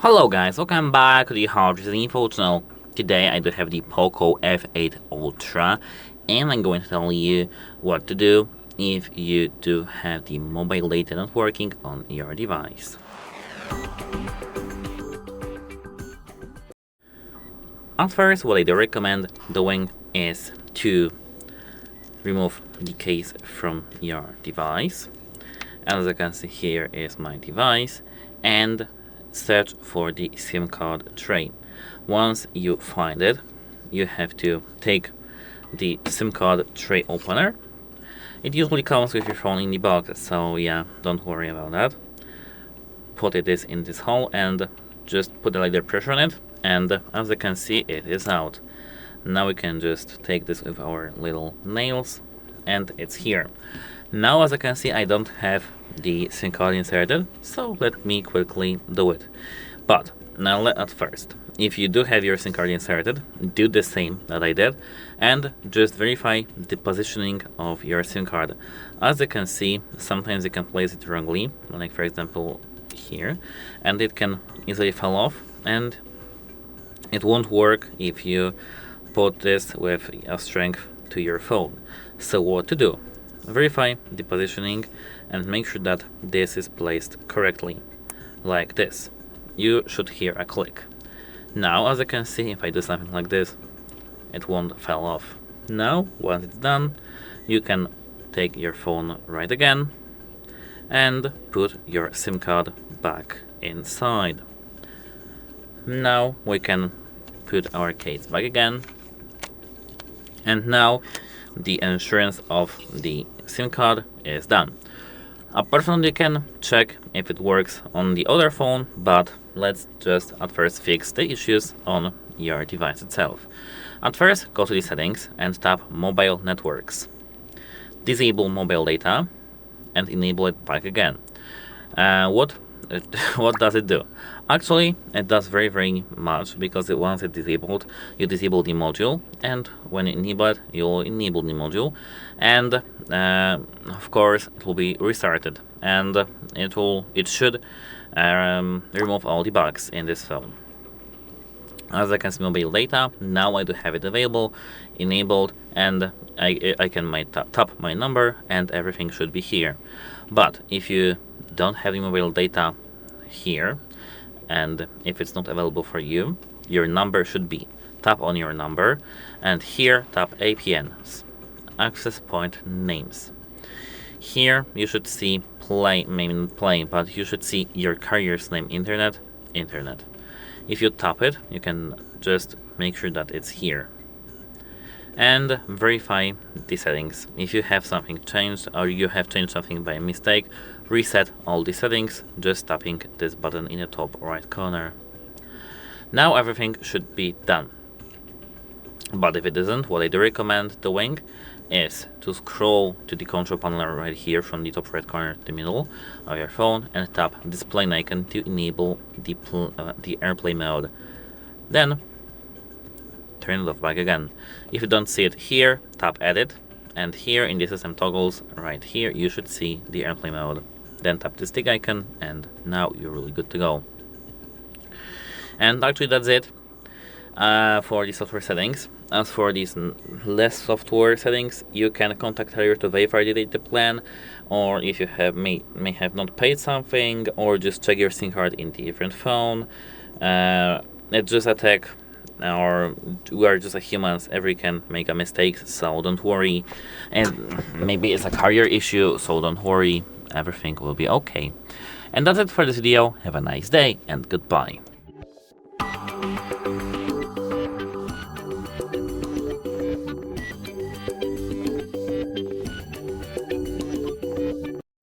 Hello guys, welcome back to the HardReset.Info channel. Today I do have the POCO F8 Ultra and I'm going to tell you what to do if you do have the mobile data not working on your device. At first, what I do recommend doing is to remove the case from your device. As you can see, here is my device, and search for the SIM card tray. Once you find it, you have to take the SIM card tray opener. It usually comes with your phone in the box, so yeah, don't worry about that. Put it in this hole and just put a little pressure on it, and as you can see, it is out. Now we can just take this with our little nails, and it's here. Now, as you can see, I don't have the SIM card inserted, so let me quickly do it. But now, at first, if you do have your SIM card inserted, do the same that I did and just verify the positioning of your SIM card. As you can see, sometimes you can place it wrongly, like for example here, and it can easily fall off, and it won't work if you put this with a strength to your phone. So what to do? Verify the positioning and make sure that this is placed correctly, like this. You should hear a click. Now, as you can see, if I do something like this, it won't fall off. Now, once it's done, you can take your phone right again and put your SIM card back inside. Now we can put our case back again, and now the insurance of the SIM card is done. Apart from that, you can check if it works on the other phone, but let's just at first fix the issues on your device itself. At first, go to the settings and tap mobile networks. Disable mobile data and enable it back again. What does it do? Actually, it does very much, because once it's disabled, you disable the module, and when you enable it, you'll enable the module, and of course it will be restarted, and it should remove all the bugs in this phone. As I can see, mobile data, now I do have it available, enabled, and I can tap my number and everything should be here. But if you don't have the mobile data here, and if it's not available for you, your number should be. Tap on your number, and here tap APNs, access point names. Here you should see maybe not play, but you should see your carrier's name, internet. If you tap it, you can just make sure that it's here and verify the settings. If you have something changed, or you have changed something by mistake, reset all the settings just tapping this button in the top right corner. Now everything should be done. But if it isn't, what I do recommend doing is to scroll to the control panel right here from the top right corner to the middle of your phone and tap display icon to enable the airplane mode. Then turn it off back again. If you don't see it here, tap edit, and here in the system toggles right here you should see the airplane mode. Then tap the stick icon, and now you're really good to go. And actually that's it for the software settings. As for these less software settings, you can contact carrier to verify the data plan, or if you may have not paid something, or just check your SIM card in the different phone. It's just a tech, or we are just humans, everyone can make a mistake, so don't worry. And maybe it's a carrier issue, so don't worry, everything will be okay. And that's it for this video. Have a nice day and goodbye.